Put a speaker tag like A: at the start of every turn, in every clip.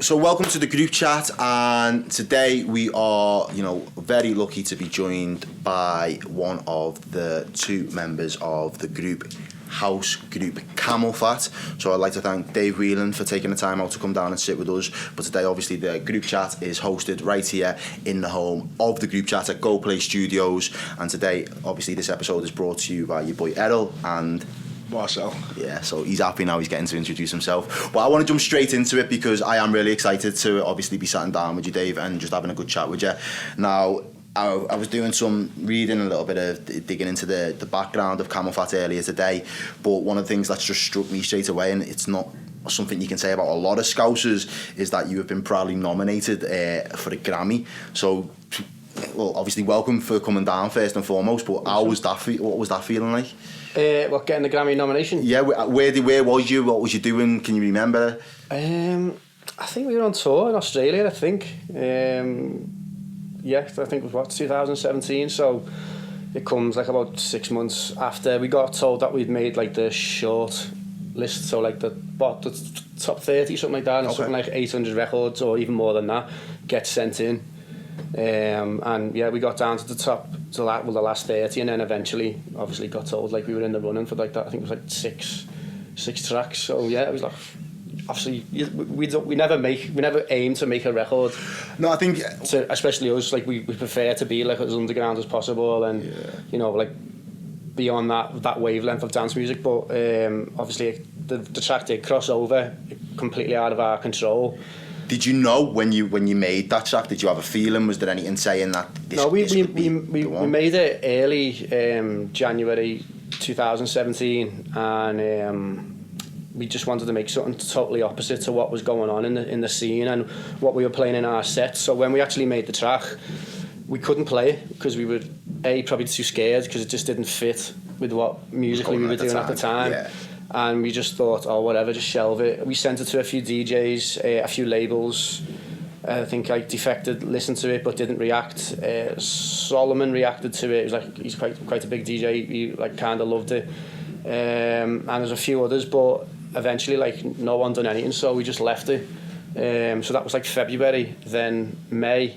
A: So welcome to the group chat, and today we are, very lucky to be joined by one of the two members of the house group CamelPhat. So I'd like to thank Dave Whelan for taking the time out to come down and sit with us. But today, obviously, the group chat is hosted right here in the home of the group chat at GoPlay Studios. And today, obviously, this episode is brought to you by your boy Errol and
B: Marcel.
A: Yeah, so he's happy now, he's getting to introduce himself. But I want to jump straight into it because I am really excited to obviously be sitting down with you, Dave, and just having a good chat with you. Now, I was doing some reading, a little bit of digging into the background of CamelPhat earlier today, but one of the things that's just struck me straight away, and it's not something you can say about a lot of Scousers, is that you have been proudly nominated for a Grammy. So, well, obviously welcome for coming down first and foremost, but what was that feeling like?
C: Getting the Grammy nomination?
A: Yeah, where was you? What was you doing? Can you remember?
C: I think we were on tour in Australia, I think. I think it was 2017, so it comes like about 6 months after we got told that we'd made like the short list, so like the top 30, something like that, and something like 800 records or even more than that get sent in. We got down to the top, the last 30, and then eventually obviously got told like we were in the running for like that. I think it was like six tracks. So yeah, it was like, obviously we never aim to make a record.
A: No, I think
C: especially us, like we prefer to be like as underground as possible, and like beyond that wavelength of dance music. But obviously the track did cross over completely out of our control.
A: Did you know when you made that track? Did you have a feeling? Was there anything saying that? We
C: made it early January 2017, and we just wanted to make something totally opposite to what was going on in the scene and what we were playing in our set. So when we actually made the track, we couldn't play it because we were probably too scared because it just didn't fit with what musically we were doing at the time. Yeah. And we just thought, whatever, just shelve it. We sent it to a few DJs, a few labels. I think like Defected listened to it but didn't react. Solomon reacted to it. It was like, he's quite a big DJ. He like kind of loved it. And there's a few others, but eventually like no one done anything, so we just left it. So that was like February. Then May,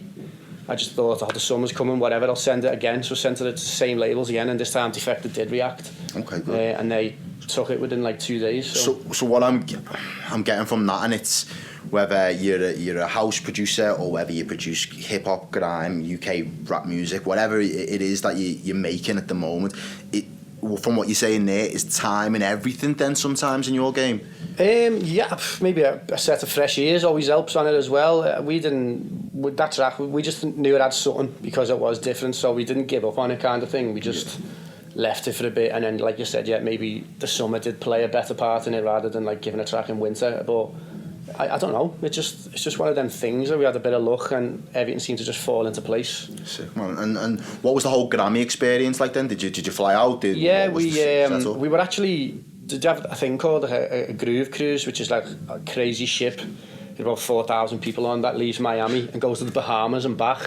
C: I just thought, the summer's coming, whatever, I'll send it again. So I sent it to the same labels again, and this time Defected did react.
A: Okay, good.
C: And they took it within like 2 days.
A: So what I'm getting from that, and it's whether you're a house producer or whether you produce hip hop, grime, UK rap music, whatever it is that you're making at the moment, from what you're saying there, is time and everything then sometimes in your game?
C: Maybe a set of fresh ears always helps on it as well. With that track, we just knew it had something because it was different, so we didn't give up on it kind of thing. We just left it for a bit, and then like you said, maybe the summer did play a better part in it rather than like giving a track in winter. But I don't know, it's just one of them things where we had a bit of luck and everything seemed to just fall into place.
A: Sick, man. And what was the whole Grammy experience like then? Did you fly out?
C: We were actually, did you have a thing called a groove cruise, which is like a crazy ship. There's about 4,000 people on that leaves Miami and goes to the Bahamas and back.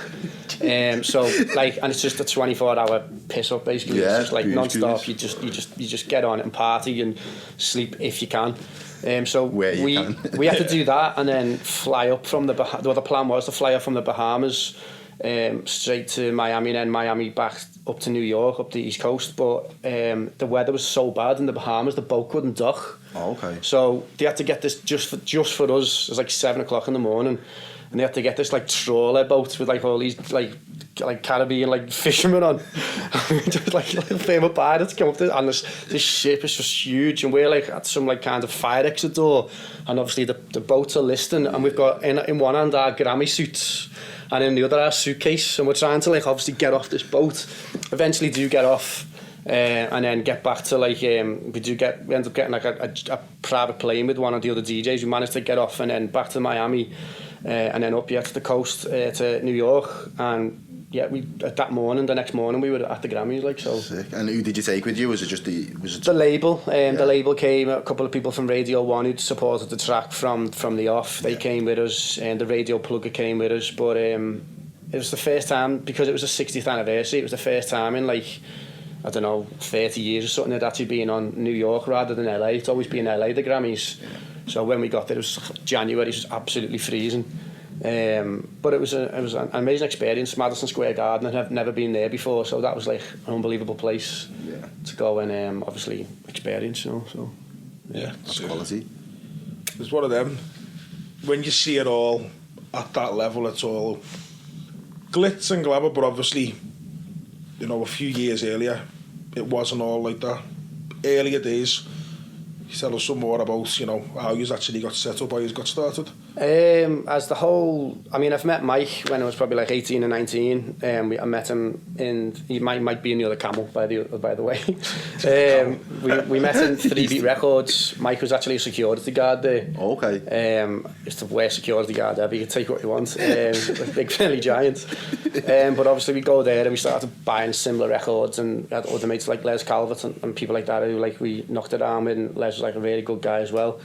C: And it's just a 24-hour piss up basically. It's just like non-stop. You just get on it and party and sleep if you can. We had to do that and then fly up from the plan was to fly up from the Bahamas straight to Miami, and then Miami back up to New York, up the East Coast. But the weather was so bad in the Bahamas, the boat couldn't dock.
A: Oh, okay.
C: So they had to get this just for us. It was like 7 o'clock in the morning, and they had to get this like trawler boat with like all these like Caribbean like fishermen on. Just like famous pirates come up to, and this ship is just huge, and we're like at some like kind of fire exit door, and obviously the boats are listing, and we've got in one hand our Grammy suits, and in the other our suitcase, and we're trying to like obviously get off this boat. Eventually do get off, and then get back to like we end up getting like a private plane with one of the other DJs. We managed to get off and then back to Miami, and then up to the coast to New York. And we the next morning we were at the Grammys, like, so.
A: Sick. And who did you take with you? Was it just the
C: label? The label came. A couple of people from Radio 1 who supported the track from the off. They came with us, and the Radio Plugger came with us. But it was the first time, because it was the 60th anniversary. It was the first time in like I don't know, 30 years or something, it'd actually been on New York rather than LA. It's always been LA, the Grammys. So when we got there, it was January, it was absolutely freezing. But it was an amazing experience. Madison Square Garden, I've never been there before, so that was like an unbelievable place to go and obviously experience, you know. So
A: yeah, that's quality.
B: It's one of them. When you see it all at that level, it's all glitz and glamour. But obviously, you know, a few years earlier, it wasn't all like that. Earlier days. Tell us some more about, you know, how you actually got set up, how you got started.
C: As the whole, I mean, I've met Mike when I was probably like 18 and 19. I met him he might be in the other Camel, by the way. we met in 3 Beat Records. Mike was actually a security guard there.
A: Okay.
C: It's the worst security guard ever. You can take what you want. Big friendly giant. But obviously we go there and we started buying similar records, and had other mates like Les Calvert and people like that who like we knocked it down with, and Les was like a really good guy as well.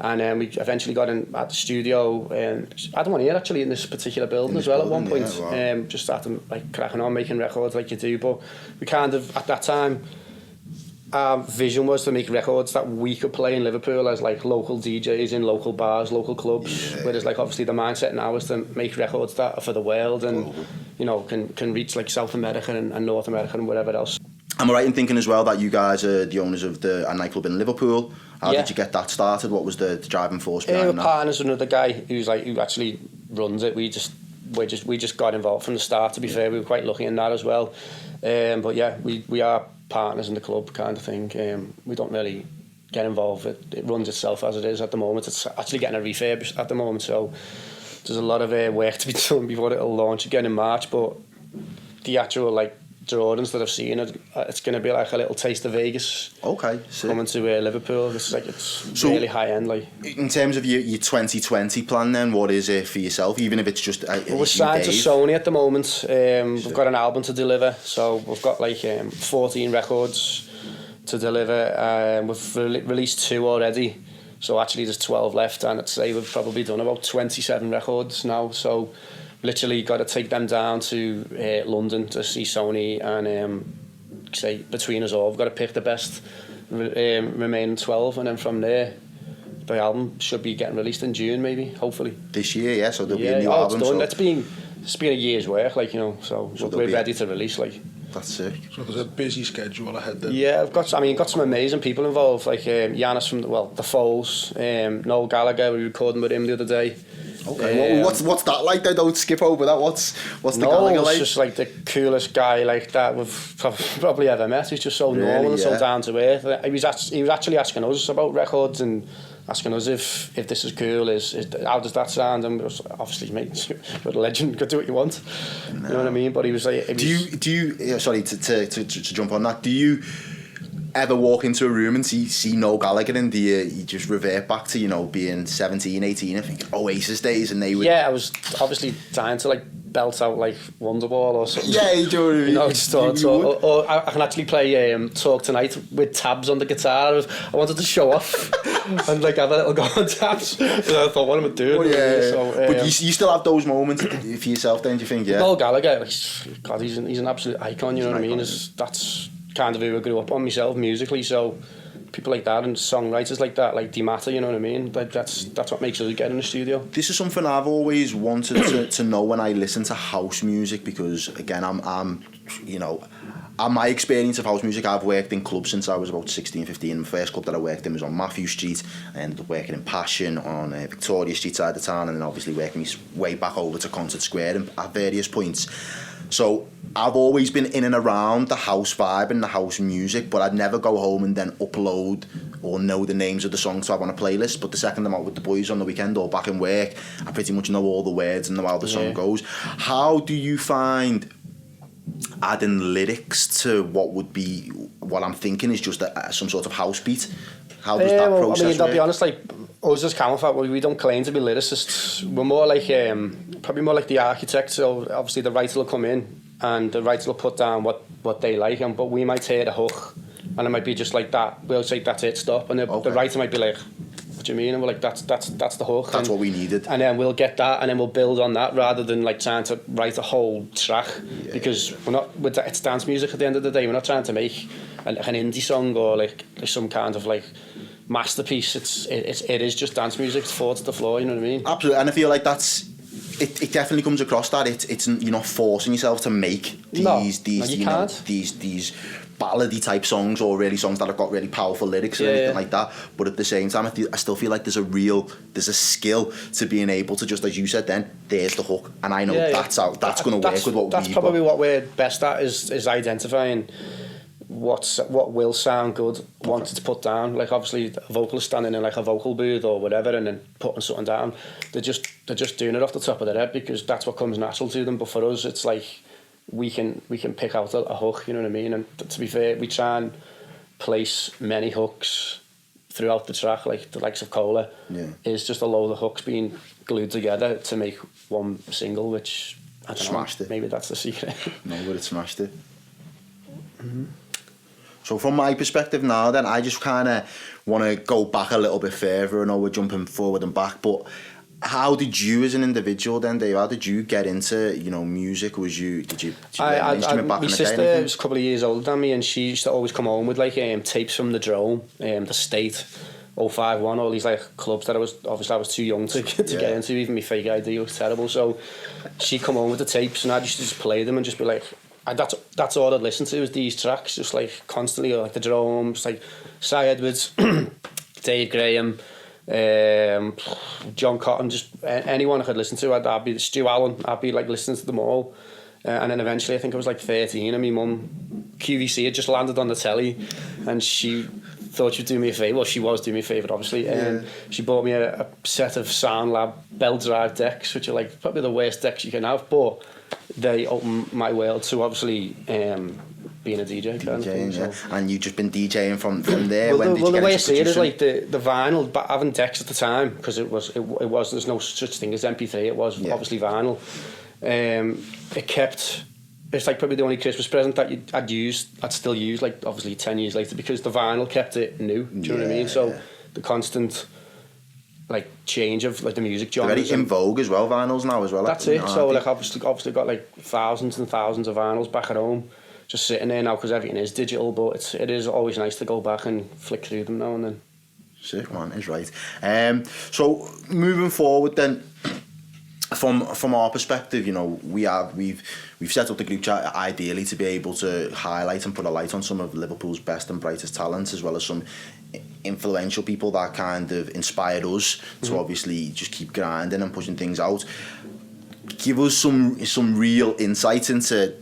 C: And we eventually got in at the studio, I had one here actually in this particular building as well at one point. Yeah, wow. Just started like cracking on, making records like you do, but we kind of, at that time, our vision was to make records that we could play in Liverpool as like local DJs in local bars, local clubs. Yeah. Whereas like obviously the mindset now is to make records that are for the world and you know can reach like South America and North America and whatever else.
A: Am I right in thinking as well that you guys are the owners of a nightclub in Liverpool? How did you get that started? What was the driving force behind that?
C: We're partners with another guy who actually runs it. We just got involved from the start. To be fair, we were quite lucky in that as well. But yeah, we are partners in the club kind of thing. We don't really get involved. It runs itself as it is at the moment. It's actually getting a refurb at the moment, so there's a lot of work to be done before it'll launch again in March. But the actual like drawings that I've seen, it's going to be like a little taste of Vegas.
A: Okay, sick.
C: Coming to Liverpool. It's really high end. Like
A: in terms of your 2020 plan, then what is it for yourself? Even if it's just
C: we're signed to Sony at the moment. We've got an album to deliver, so we've got like 14 records to deliver. We've released 2 already, so actually there's 12 left, and I'd say we've probably done about 27 records now. So literally got to take them down to London to see Sony, and say between us all we've got to pick the best remaining 12, and then from there the album should be getting released in June, maybe, hopefully
A: this year. Yeah, so there'll be a new album.
C: It's done. It's been a year's work, like, you know, so we're ready to release, like.
A: That's sick.
B: So there's a busy schedule ahead then.
C: Yeah, I've got some amazing people involved, like Giannis from the Foals, Noel Gallagher. We were recording with him the other day.
A: Okay, what's that like though? Don't skip over that. What's the Gallagher like?
C: Just like the coolest guy like that we've probably ever met. He's just so normal and so down to earth. He was actually asking us about records and asking us if this is cool, how does that sound? And obviously, mate, you're a legend, go do what you want. No. You know what I mean? But he was like,
A: do you sorry to jump on that, do you ever walk into a room and see Noel Gallagher, and do you just revert back to, you know, being 17, 18 and think Oasis days, and they would...
C: Yeah, I was obviously dying to like belt out like Wonderwall or something.
A: Yeah, you do.
C: You know, just or I can actually play Talk Tonight with tabs on the guitar. I wanted to show off and like have a little go on tabs. But I thought, what am I doing?
A: Oh, yeah. So, but you still have those moments for yourself, don't you think? Yeah.
C: Noel Gallagher, God, he's an absolute icon. You know what I mean? That's kind of who I grew up on myself musically. So people like that and songwriters like that, like DiMatta, you know what I mean? That's what makes us get in the studio.
A: This is something I've always wanted to know when I listen to house music, because again, I'm you know, my experience of house music, I've worked in clubs since I was about 16, 15. The first club that I worked in was on Matthew Street. I ended up working in Passion on Victoria Street side of town, and then obviously working my way back over to Concert Square at various points. So I've always been in and around the house vibe and the house music, but I'd never go home and then upload or know the names of the songs to have on a playlist. But the second I'm out with the boys on the weekend or back in work, I pretty much know all the words and know how the song goes. How do you find adding lyrics to what I'm thinking is just some sort of house beat? How does that process work?
C: I'll be honest, like, us as CamelPhat, we don't claim to be lyricists. We're more like, probably more like the architect. So obviously the writer will come in and the writer will put down what they like, but we might hear the hook and it might be just like that. We'll say, that's it, stop. And the writer might be like, Do you mean? And we're like, that's the hook.
A: That's what we needed.
C: And then we'll get that, and then we'll build on that rather than like trying to write a whole track because we're not. It's dance music at the end of the day. We're not trying to make an indie song or like some kind of like masterpiece. It is just dance music. It's four to the floor. You know what I mean?
A: Absolutely, and I feel like that's. It definitely comes across that it's you're not forcing yourself to make these ballady type songs or really songs that have got really powerful lyrics or anything like that, but at the same time I still feel like there's a skill to being able to, just as you said then, there's the hook, and I know that's going to work with what
C: that's probably what we're best at is identifying what will sound good once it's put down. Like obviously a vocalist standing in like a vocal booth or whatever and then putting something down, they're just doing it off the top of their head because that's what comes natural to them. But for us it's like we can pick out a hook, you know what I mean? And to be fair, we try and place many hooks throughout the track, like the likes of Cola is just a load of hooks being glued together to make one single, which I don't
A: smashed
C: know,
A: it.
C: Maybe that's the secret.
A: No, but it smashed it. Mm-hmm. So from my perspective now then, I just kind of want to go back a little bit further. I know we're jumping forward and back, but how did you as an individual then, Dave, how did you get into, music? Did you learn an instrument back in the day? My
C: sister was a couple of years older than me and she used to always come home with like tapes from the Drome, the State, 051, all these like clubs that I was too young to get into. Even my fake ID was terrible, so she'd come home with the tapes and I used to just play them and just be like, that's all I'd listen to was these tracks, just like constantly, like the Dromes, like Cy Edwards, Dave Graham, John Cotton, just anyone I could listen to. I'd be Stu Allen, I'd be like listening to them all. And then eventually I think I was like 13 and my mum, QVC had just landed on the telly and she thought she'd do me a favour. Well, she was doing me a favour obviously, and she bought me a set of Sound Lab bell drive decks, which are like probably the worst decks you can have, but they opened my world to obviously being a DJ kind of thing, so.
A: And you've just been DJing from there.
C: Well, the way I see it is like the vinyl, but having decks at the time, because it was there's no such thing as MP3, it was obviously vinyl. It kept, it's like probably the only Christmas present that I'd still use like obviously 10 years later, because the vinyl kept it new. Do you know what I mean? So the constant like change of like the music genres.
A: They're very in vogue as well, vinyls now as well.
C: That's it. So like obviously got like thousands and thousands of vinyls back at home, just sitting there now because everything is digital. But it is always nice to go back and flick through them now and then.
A: Sick, man, is right. So moving forward then, from our perspective, we've set up the group chat ideally to be able to highlight and put a light on some of Liverpool's best and brightest talents, as well as some influential people that kind of inspired us to obviously just keep grinding and pushing things out. Give us some real insight into,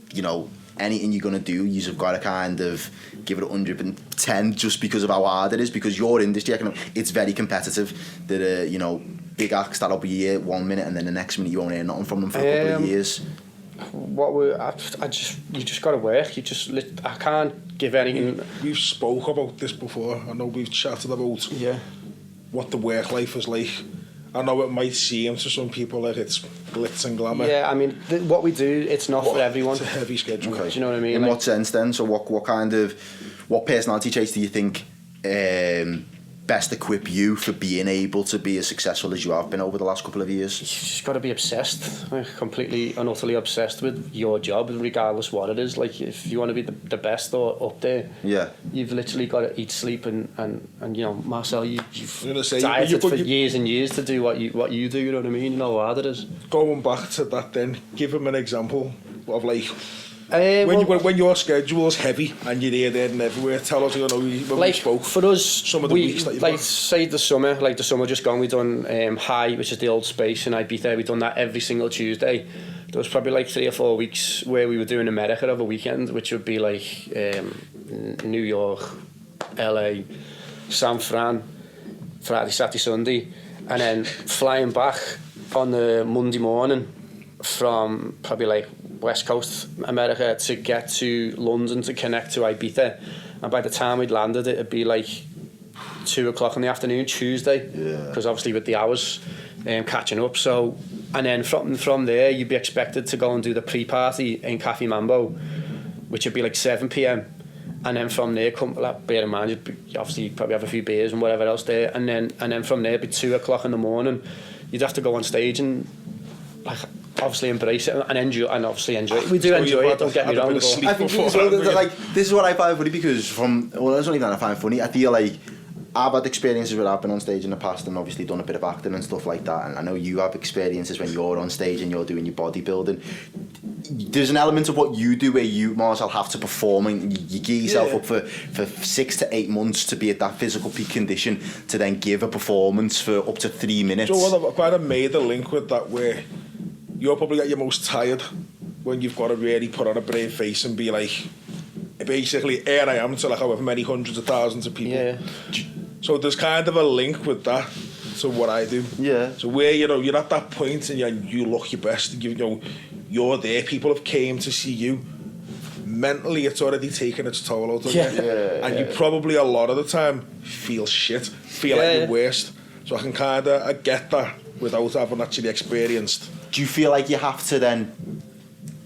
A: anything you're going to do, you've got to kind of give it 110 just because of how hard it is, because your industry, it's very competitive. There are, big acts that'll be here 1 minute and then the next minute you won't hear nothing from them for a couple of years. You just got to work. I can't give anything.
B: We've spoke about this before. I know we've chatted about what the work life is like. I know it might seem to some people like it's glitz and glamour.
C: Yeah, I mean, what we do, it's not for everyone.
B: It's a heavy schedule.
A: Okay.
C: Do you know what I mean?
A: In what sense then? So what personality traits do you think best equip you for being able to be as successful as you have been over the last couple of years?
C: You've just got to be obsessed, completely and utterly obsessed with your job, regardless what it is. Like, if you want to be the best or up there, you've literally got to eat, sleep, and Marcel, you've dieted for years and years to do what you do. You know what I mean? You know how hard it is.
B: Going back to that, then give him an example of like. When your schedule is heavy and you're here, there and everywhere, tell us, when we spoke.
C: For us,
B: some of the weeks that you've
C: got. Say the summer just gone, we done High, which is the old space in Ibiza. We done that every single Tuesday. There was probably like 3 or 4 weeks where we were doing America over a weekend, which would be like New York, LA, San Fran, Friday, Saturday, Sunday, and then flying back on the Monday morning from probably like West Coast America to get to London to connect to Ibiza, and by the time we'd landed it'd be like 2 o'clock in the afternoon Tuesday, because obviously with the hours catching up. So, and then from there you'd be expected to go and do the pre-party in Cafe Mambo, which would be like 7 p.m, And then from there, like, bear in mind, you obviously probably have a few beers and whatever else there, and then from there, it'd be 2 o'clock in the morning, you'd have to go on stage and like obviously embrace it and enjoy it. We do enjoy it, don't get me wrong.
A: I think like this is what I find funny because it's not even that I find funny. I feel like I've had experiences where I've been on stage in the past and obviously done a bit of acting and stuff like that, and I know you have experiences when you're on stage and you're doing your bodybuilding. There's an element of what you do where you, Marcel, have to perform and you gear yourself up for 6 to 8 months to be at that physical peak condition to then give a performance for up to 3 minutes.
B: So I've kind of made a link with that where you're probably at your most tired when you've got to really put on a brave face and be like, basically, here I am to like however many hundreds of thousands of people.
C: Yeah.
B: So there's kind of a link with that to what I do.
A: Yeah.
B: So where you're at that point and you look your best, and you're there. People have came to see you. Mentally, it's already taken its toll out of you, and you probably a lot of the time feel shit, like your worst. So I get that without having actually experienced.
A: Do you feel like you have to then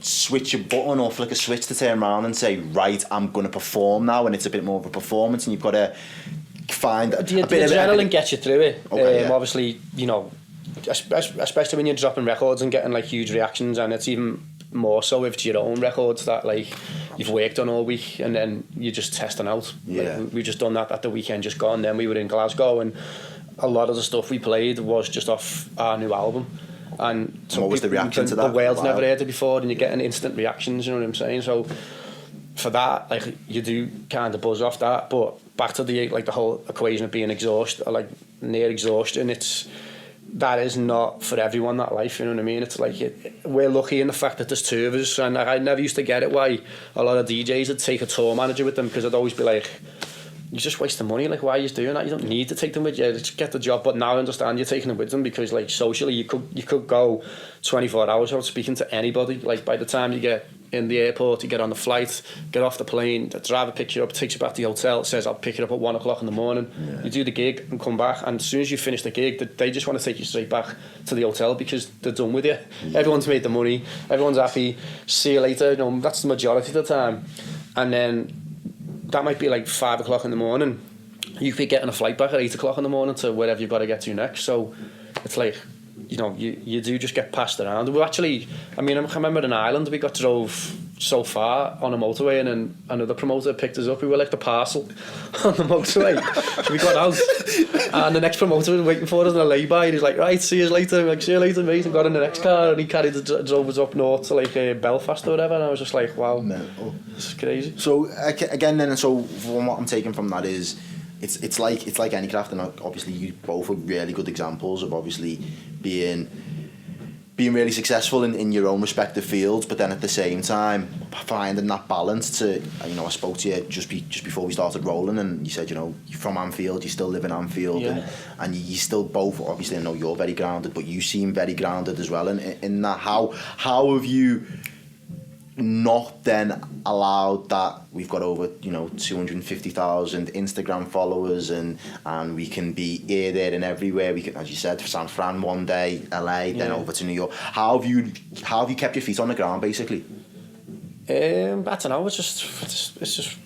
A: switch a button or flick a switch to turn around and say, right, I'm going to perform now, and it's a bit more of a performance, and you've got to find a bit of
C: adrenaline gets you through it.
A: Okay,
C: Obviously, especially when you're dropping records and getting like huge reactions, and it's even more so if it's your own records that like you've worked on all week and then you're just testing out. Like, we just done that at the weekend just gone. Then we were in Glasgow and a lot of the stuff we played was just off our new album. And
A: what was the reaction to that?
C: The world's never heard it before, and you're getting instant reactions. You know what I'm saying? So for that, like, you do kind of buzz off that. But back to the whole equation of being exhausted, like near exhaustion, that is not for everyone, that life. You know what I mean? It's like we're lucky in the fact that there's 2 of us, and I never used to get it why a lot of DJs would take a tour manager with them, because I'd always be like, you're just wasting money. Like, why are you doing that? You don't need to take them with you. Just get the job. But now I understand you're taking them with them because, like, socially, you could go 24 hours without speaking to anybody. Like, by the time you get in the airport, you get on the flight, get off the plane, the driver picks you up, takes you back to the hotel, says, I'll pick you up at 1 o'clock in the morning. Yeah. You do the gig and come back, and as soon as you finish the gig, they just want to take you straight back to the hotel because they're done with you. Yeah. Everyone's made the money. Everyone's happy. See you later. That's the majority of the time. And then that might be like 5 o'clock in the morning. You could be getting a flight back at 8 o'clock in the morning to wherever you've got to get to next. So it's like, you do just get passed around. We actually, I remember in Ireland, we got drove so far on a motorway, and then another promoter picked us up. We were like the parcel on the motorway. We got out, and the next promoter was waiting for us in a lay-by. He's like, right, see you later. We're like, see you later, mate. And got in the next car, and he drove us up north to like Belfast or whatever. And I was just like, wow, this is crazy.
A: So again, then, so from what I'm taking from that is, it's like any craft, and obviously you both are really good examples of obviously being really successful in your own respective fields, but then at the same time finding that balance to, I spoke to you just before we started rolling, and you said, you're from Anfield, you still live in Anfield, and you still both, obviously I know you're very grounded, but you seem very grounded as well in that. How have you not then allowed that we've got over 250,000 Instagram followers and we can be here, there and everywhere, we can, as you said, San Fran one day, LA, then over to New York. How have you kept your feet on the ground basically?
C: I don't know, it's just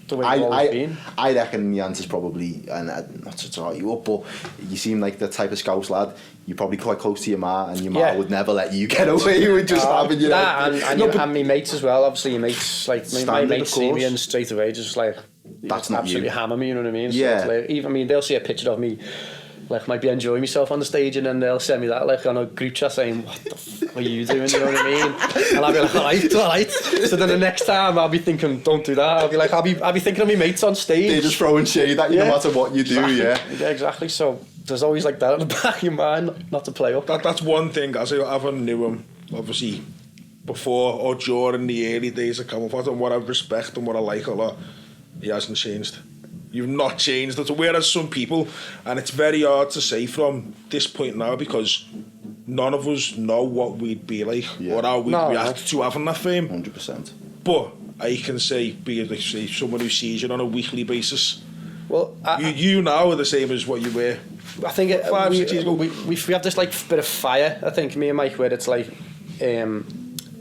C: the way it's always been.
A: I reckon the answer's probably, and not to start you up, but you seem like the type of Scouse lad, you're probably quite close to your ma, and your ma would never let you get away with just having your...
C: and my mates as well, obviously your mates, like my mates see me and straight away just like,
A: that's not
C: absolutely
A: you.
C: Hammer me, you know what I mean?
A: Yeah.
C: So it's like, they'll see a picture of me, like, might be enjoying myself on the stage, and then they'll send me that like on a group chat saying, what the fuck are you doing, you know what I mean? And I'll be like, alright. So then the next time I'll be thinking, don't do that. I'll be like, I'll be thinking of my mates on stage.
A: They're just throwing shade at you no matter what you do.
C: Exactly. Yeah, exactly. So there's always like that in the back of your mind, not to play up.
B: That's one thing, as I haven't knew him obviously before or during the early days of CamelPhat, and what I respect and what I like a lot, he hasn't changed. You've not changed. Whereas some people, and it's very hard to say from this point now because none of us know what we'd be like or how we'd react to having that fame.
A: 100%.
B: But I can say, someone who sees you on a weekly basis,
C: well,
B: you now are the same as what you were.
C: I think
B: 5-6 years ago.
C: We have this like bit of fire, I think, me and Mike, where it's like we're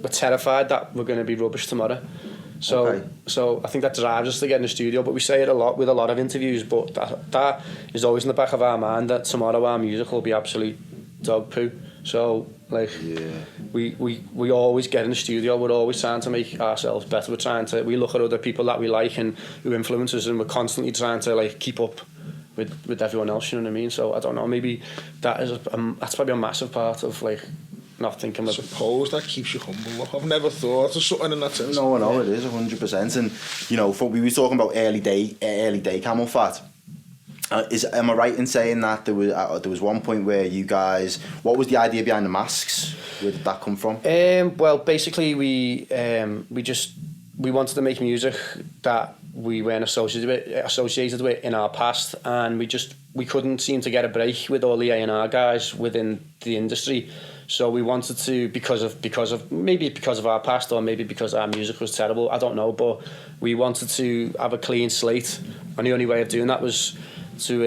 C: terrified that we're going to be rubbish tomorrow. So I think that drives us to get in the studio, but we say it a lot with a lot of interviews, but that is always in the back of our mind, that tomorrow our music will be absolute dog poo. So like we always get in the studio, we're always trying to make ourselves better, we look at other people that we like and who influence us, and we're constantly trying to like keep up with everyone else, you know what I mean? So I don't know, maybe that's probably a massive part of like not thinking
B: I suppose that keeps you humble. I've never thought of something in that sense.
A: No, it is 100%. And you know, we were talking about early day CamelPhat. Am I right in saying that there was one point where you guys, what was the idea behind the masks? Where did that come from?
C: Well, basically we wanted to make music that we weren't associated with in our past, and we couldn't seem to get a break with all the A&R guys within the industry. So we wanted to, because of our past, or maybe because our music was terrible, I don't know, but we wanted to have a clean slate, and the only way of doing that was to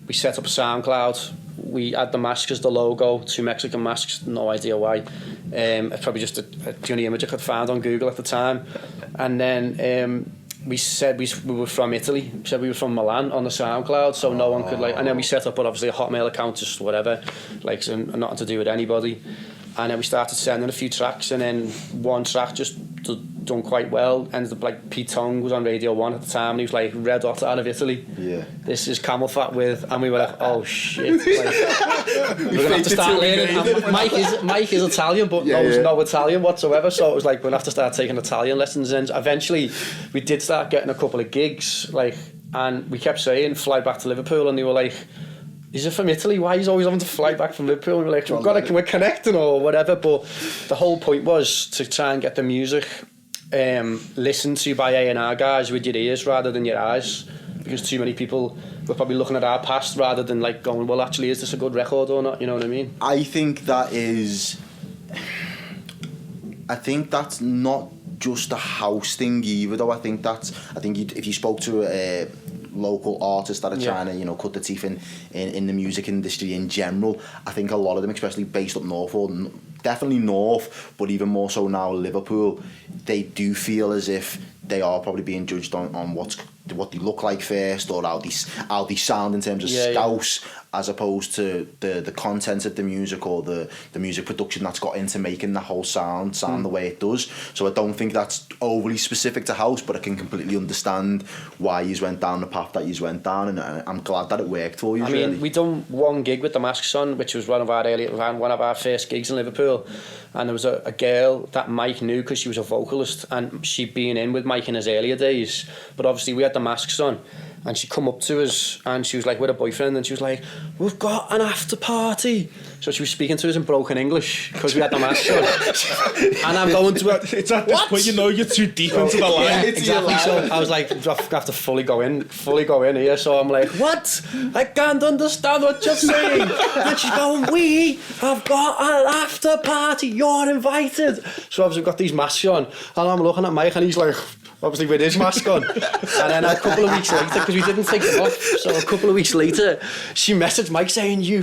C: we set up a SoundCloud. We had the masks as the logo, 2 Mexican masks, no idea why. It's probably just the only image I could find on Google at the time. And then we said we were from Italy. We said we were from Milan on the SoundCloud, so no one could like. And then we set up obviously a Hotmail account, just whatever, like so nothing to do with anybody. And then we started sending a few tracks, and then one track just done quite well. Ended up like Pete Tong was on Radio 1 at the time, and he was like, red hot out of Italy. Yeah. This is CamelPhat with, and we were like, oh shit. Like, we're gonna have to start learning. Mike is Italian, but knows no Italian whatsoever. So it was like, we'll have to start taking Italian lessons. And eventually, we did start getting a couple of gigs, like, and we kept saying, fly back to Liverpool, and they were like, is it from Italy? Why is he always having to fly back from Liverpool? And we're like, we're connecting or whatever. But the whole point was to try and get the music listened to by A&R guys with your ears rather than your eyes, because too many people were probably looking at our past rather than like going, well, actually, is this a good record or not? You know what I mean?
A: I think that's not just a house thing either, though. I think if you spoke to a local artists that are trying to, you know, cut the teeth in the music industry in general, I think a lot of them, especially based up north, or definitely north, but even more so now Liverpool, they do feel as if they are probably being judged on what they look like first, or how they sound in terms of scouse, as opposed to the content of the music, or the music production that's got into making the whole sound the way it does. So I don't think that's overly specific to house, but I can completely understand why you went down the path that you went down, and I'm glad that it worked for you.
C: I mean, we done one gig with the Masks on, which was one of our first gigs in Liverpool, and there was a girl that Mike knew because she was a vocalist, and she'd been in with Mike in his earlier days, but obviously we had the Masks on, and she come up to us and she was like with her boyfriend, and she was like, we've got an after party. So she was speaking to us in broken English because we had the masks on. And I'm going to her,
B: it's at this point you know you're too deep into the line.
C: Yeah, exactly. So I was like, I have to fully go in here. So I'm like, what? I can't understand what you're saying. And she's going, we have got an after party, you're invited. So obviously we've got these masks on, and I'm looking at Mike, and he's like, obviously with his mask on. And then a couple of weeks later, because we didn't take it off, so a couple of weeks later, she messaged Mike saying, you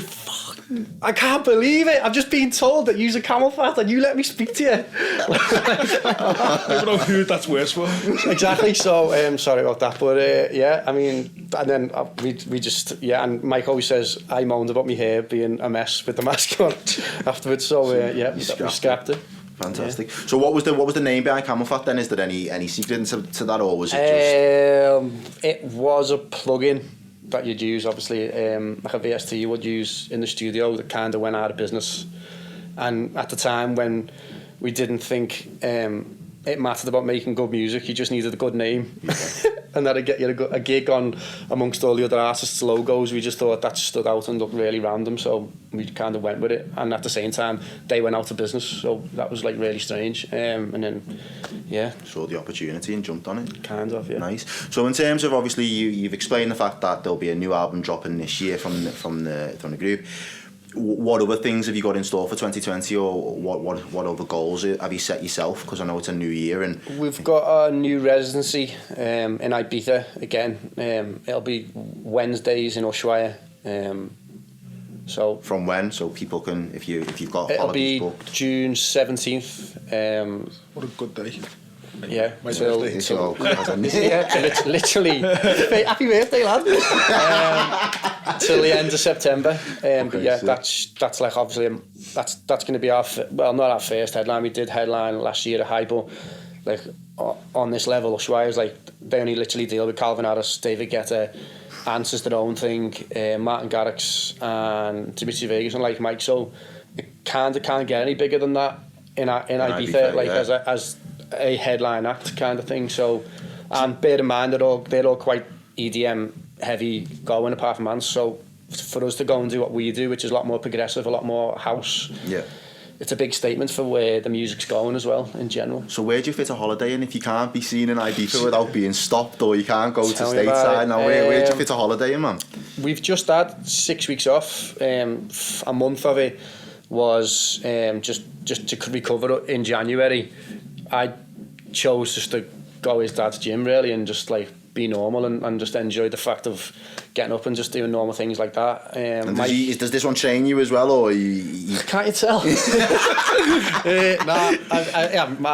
C: I can't believe it, I've just been told that you're a CamelPhat and you let me speak to you.
B: I don't know who that's worse for.
C: Exactly. So sorry about that, but yeah, I mean, and then we just, and Mike always says I moaned about my hair being a mess with the mask on afterwards, so we scrapped it.
A: Fantastic. Yeah. So what was the name behind CamelPhat then? Is there any secret to that, or was it just?
C: It was a plugin that you'd use, obviously, like a VST you would use in the studio, that kind of went out of business. And at the time when we didn't think it mattered about making good music, you just needed a good name. And that'd get you a gig on amongst all the other artists' logos. We just thought that stood out and looked really random, so we kind of went with it. And at the same time, they went out of business, so that was like really strange. And then,
A: saw the opportunity and jumped on it.
C: Kind of, yeah.
A: Nice. So in terms of, obviously, you've explained the fact that there'll be a new album dropping this year from the group. What other things have you got in store for 2020, or what other goals have you set yourself? Because I know it's a new year, and
C: we've got a new residency in Ibiza again. It'll be Wednesdays in Ushuaia. So
A: from when? So people can, if you've got
C: it'll
A: holidays
C: be
A: booked.
C: June 17th.
B: What a good day.
C: Yeah,
B: My
C: till,
B: birthday.
C: till literally. Happy birthday, lad. Till the end of September. But yeah, that's like obviously that's going to be our not our first headline. We did headline last year at Hypo, like on this level. Ushuaia's like they only literally deal with Calvin Harris, David Guetta, Ants is their own thing, Martin Garrix and Dimitri Vegas and like Mike. So it can't get any bigger than that in Ibiza, like as a headline act kind of thing. So, and bear in mind they're all quite EDM heavy going apart from Ants. So for us to go and do what we do, which is a lot more progressive, a lot more house. Yeah. It's a big statement for where the music's going as well in general.
A: So where do you fit a holiday in if you can't be seen in Ibiza without being stopped, or you can't go to stateside? Now where do you fit a holiday in, man?
C: We've just had 6 weeks off. A month of it was just to recover in January. I chose just to go his dad's gym really and just like be normal and just enjoy the fact of getting up and just doing normal things like that.
A: And does this one train you as well, or you...
C: Can't you tell?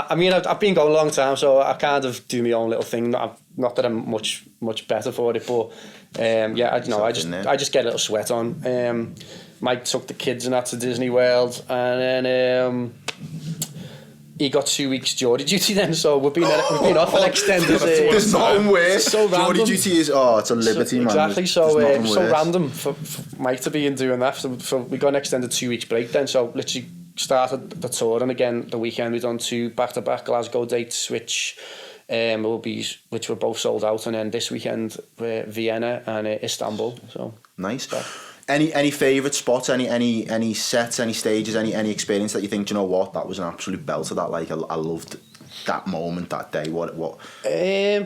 C: I mean, I've been going a long time, so I kind of do my own little thing. Not that I'm much better for it, but I just get a little sweat on. Mike took the kids and that to Disney World, and then he got 2 weeks Geordie duty then, so we've been off an extended...
A: There's nothing worse.
C: So
A: Geordie duty is, it's a liberty, man.
C: Exactly, so random for Mike to be doing that. So we got an extended 2 weeks break then, so literally started the tour, and again, the weekend we done 2 back-to-back Glasgow dates, which were both sold out, and then this weekend Vienna and Istanbul. So
A: nice. Any favourite spots, any sets, any stages, any experience that you think, you know what, that was an absolute belter, that like I loved that moment, that day? What?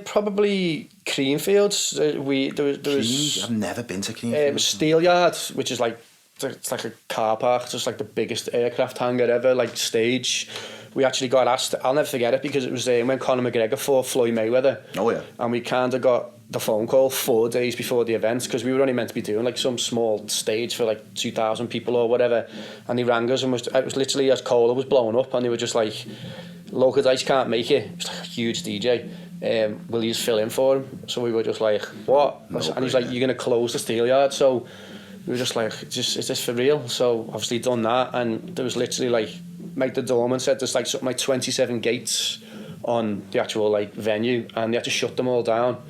C: Probably Creamfields. There was
A: I've never been to Creamfields.
C: Steelyard, which is like it's like a car park, just like the biggest aircraft hangar ever, like stage. We actually got asked, I'll never forget it, because it was when Conor McGregor fought Floyd Mayweather. Oh yeah. And we kind of got the phone call 4 days before the event, because we were only meant to be doing like some small stage for like 2,000 people or whatever, and he rang us and it was literally as Cola was blowing up, and they were just like, Local Dice can't make it. It's like a huge DJ. Will you just fill in for him? So we were just like, what? And he's like, you're going to close the Steelyard? So we were just like, is this for real? So obviously done that, and there was literally like the doorman said there's like something like 27 gates on the actual like venue, and they had to shut them all down,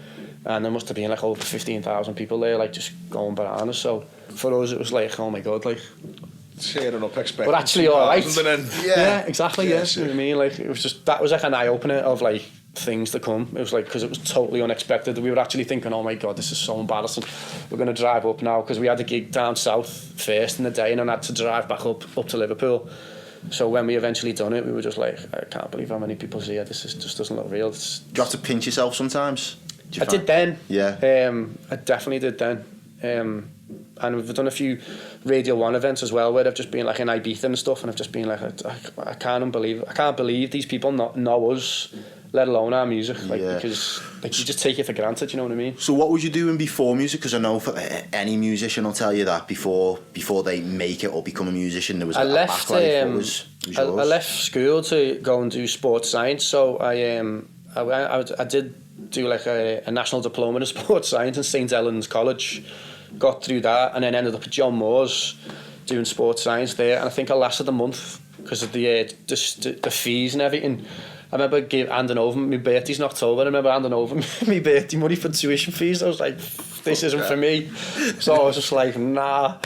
C: and there must have been like over 15,000 people there, like just going bananas. So for us it was like, oh my god, like
B: tearing up expecting,
C: but actually all right.
B: Yeah,
C: exactly. Yeah, you know what I mean, like it was just, that was like an eye opener of like things to come. It was like, because it was totally unexpected. We were actually thinking, oh my god, this is so embarrassing, we're going to drive up now, because we had a gig down south first in the day and then had to drive back up to Liverpool. So when we eventually done it, we were just like, I can't believe how many people's here. This just doesn't look real. Do
A: you have to pinch yourself sometimes?
C: I did then.
A: Yeah.
C: I definitely did then. And we've done a few Radio 1 events as well, where I've just been like in Ibiza and stuff, and I've just been like, I can't believe these people know us, let alone our music, because like you just take it for granted, you know what I mean?
A: So what was you doing before music? Because I know for any musician will tell you that before they make it or become a musician, there was a backlife. What was yours?
C: I left school to go and do sports science, so I did do like a national diploma in sports science in St Helens College, got through that, and then ended up at John Moore's doing sports science there, and I think I lasted a month because of the fees and everything. I remember handing over, my birthday's in October, I remember handing over my birthday money for tuition fees. I was like, this isn't for me. So I was just like, nah.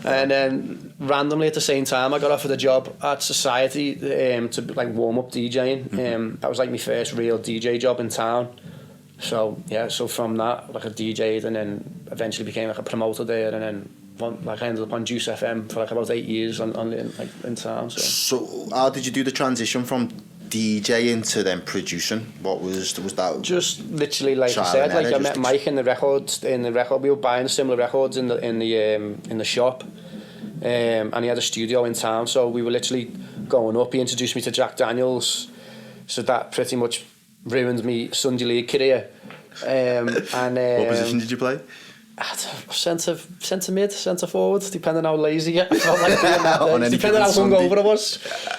C: And then randomly at the same time, I got offered a job at Society to like warm up DJing. That was like my first real DJ job in town. So yeah, so from that, like I DJ'd and then eventually became like a promoter there, and then I ended up on Juice FM for like about 8 years in town.
A: So how did you do the transition from DJing to then producing? What was that? Just
C: literally, like I said, like I met Mike in the record. We were buying similar records in the shop, and he had a studio in town. So we were literally going up. He introduced me to Jack Daniels, so that pretty much ruined me Sunday League career.
A: What position did you play?
C: Centre mid, centre forward, depending how lazy I felt like being that day, depending how hungover I was.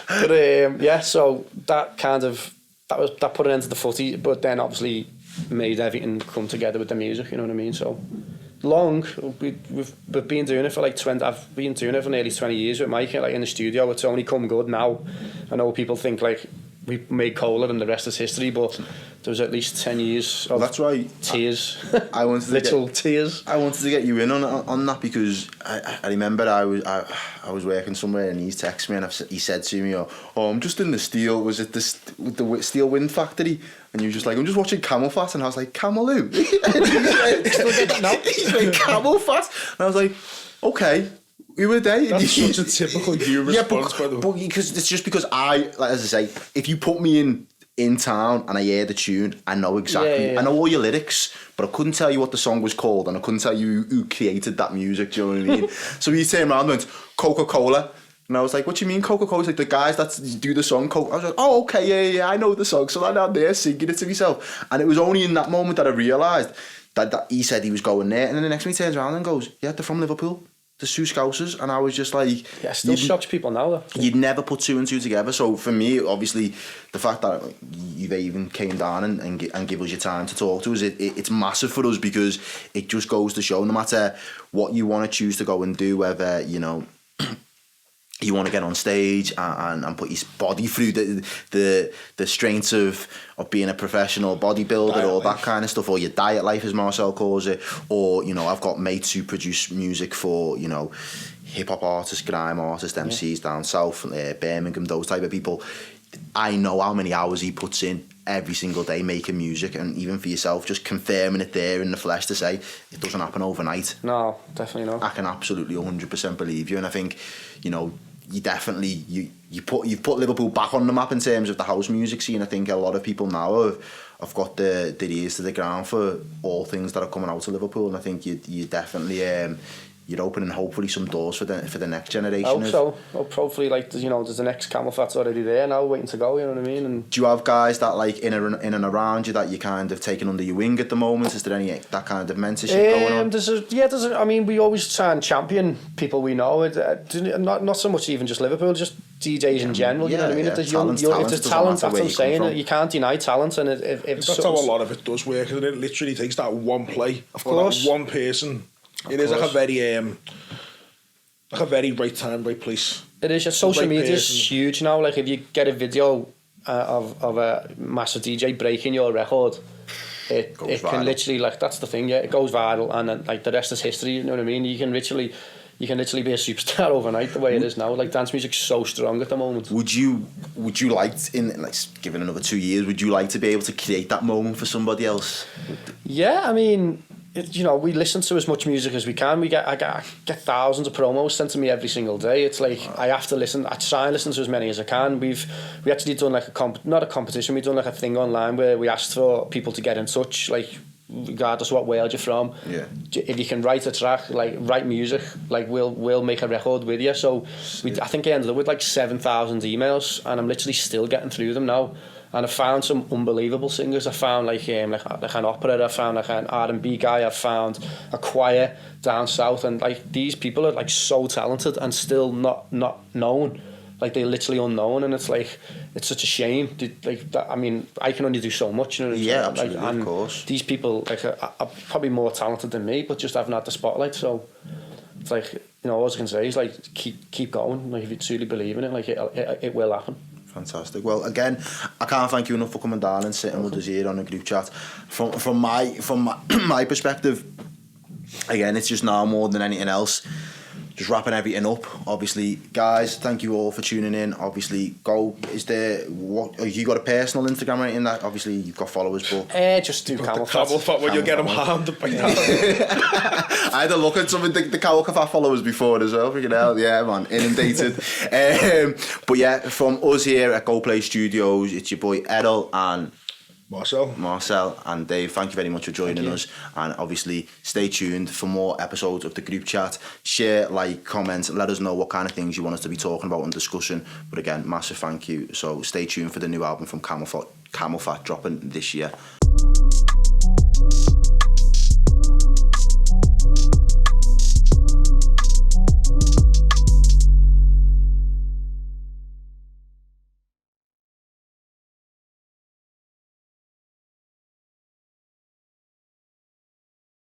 C: But so that kind of that put an end to the footy, but then obviously made everything come together with the music, you know what I mean? So we've been doing it for like 20. I've been doing it for nearly 20 years with Mike, like in the studio. It's only come good now. I know people think like we made Cola and the rest is history, but there was at least 10 years of
A: that's right.
C: tears.
A: I wanted to
C: literal tears.
A: I wanted to get you in on that because I remember I was working somewhere and he texted me and he said to me, "Oh, I'm just in the steel. Was it the steel wind factory?" And you were just like, "I'm just watching CamelPhat," and I was like, "Camel who?" He's like, "CamelPhat," and I was like, "Okay." We were there.
B: That's such a typical you response, by the way.
A: But because it's just because as I say, if you put me in town and I hear the tune, I know exactly. I know all your lyrics, but I couldn't tell you what the song was called, and I couldn't tell you who created that music. Do you know what I mean? So he turned around and went, "Coca-Cola." And I was like, "What do you mean Coca-Cola?" He's like, "The guys that do the song Coca." I was like, "Oh, okay, yeah, I know the song." So I'm there singing it to myself. And it was only in that moment that I realised that he said he was going there. And then the next one he turns around and goes, "Yeah, they're from Liverpool. The Sioux Scousers," and I was just like,
C: yeah, still shocks people now though.
A: You'd never put two and two together. So for me, obviously, the fact that you even came down and give us your time to talk to us, it's massive for us because it just goes to show no matter what you want to choose to go and do, whether you want to get on stage and put your body through the strains of being a professional bodybuilder, diet all life. That kind of stuff, or your diet life as Marcel calls it, or I've got mates who produce music for hip hop artists, grime artists, MCs down south, Birmingham, those type of people. I know how many hours he puts in every single day making music, and even for yourself, just confirming it there in the flesh to say it doesn't happen overnight.
C: No, definitely not.
A: I can absolutely 100% believe you, and I think you definitely you've put Liverpool back on the map in terms of the house music scene. I think a lot of people now have got their ears to the ground for all things that are coming out of Liverpool, and I think you definitely you're opening hopefully some doors for the next generation.
C: I hope so. Hopefully, like there's the next CamelPhat's already there now, waiting to go. You know what I mean? And
A: do you have guys that like in and around you that you kind of taking under your wing at the moment? Is there any that kind of mentorship going on?
C: I mean, we always try and champion people we know. Not so much even just Liverpool, just DJs in general. You know what I mean? If there's talent, that's what I'm saying. You can't deny talent, and if
B: that's how a lot of it does work. And it literally takes that one play,
C: of course,
B: that one person. It is like a very right time, right place.
C: It is. Social media is huge now. Like if you get a video of a massive DJ breaking your record, it can literally, like, that's the thing. Yeah, it goes viral, and then, like, the rest is history. You know what I mean? You can literally be a superstar overnight the way it is now. Like, dance music's so strong at the moment.
A: Would you like, given another 2 years, would you like to be able to create that moment for somebody else?
C: Yeah, I mean, we listen to as much music as we can. I get thousands of promos sent to me every single day. It's like I have to listen. I try and listen to as many as I can. We actually done like not a competition. We done like a thing online where we asked for people to get in touch, like regardless of what world you're from.
A: Yeah.
C: If you can write a track, like write music, like we'll make a record with you. So I think I ended up with like 7,000 emails, and I'm literally still getting through them now. And I found some unbelievable singers. I found like an opera. I found like an R&B guy. I found a choir down south, and like these people are like so talented and still not known. Like they're literally unknown, and it's like it's such a shame. I mean, I can only do so much. You know what I'm saying?
A: Absolutely,
C: like,
A: of course.
C: These people like are probably more talented than me, but just haven't had the spotlight. So it's like all I can say is like keep going. Like if you truly believe in it, like it will happen.
A: Fantastic. Well, again, I can't thank you enough for coming down and sitting with us here on a group chat. From my perspective, again, it's just now more than anything else, just wrapping everything up. Obviously, guys, thank you all for tuning in. Obviously, you got a personal Instagram or anything that obviously you've got followers, but
C: just do
B: CamelPhat when you get them harmed by that.
A: I had a look at some of the CamelPhat followers before as well. Freaking hell, yeah, man, inundated. But yeah, from us here at GoPlay Studios, it's your boy Errol and Marcel and Dave. Thank you very much for joining us, and obviously stay tuned for more episodes of the group chat. Share, like, comment, let us know what kind of things you want us to be talking about and discussing. But again, massive thank you. So stay tuned for the new album from CamelPhat dropping this year.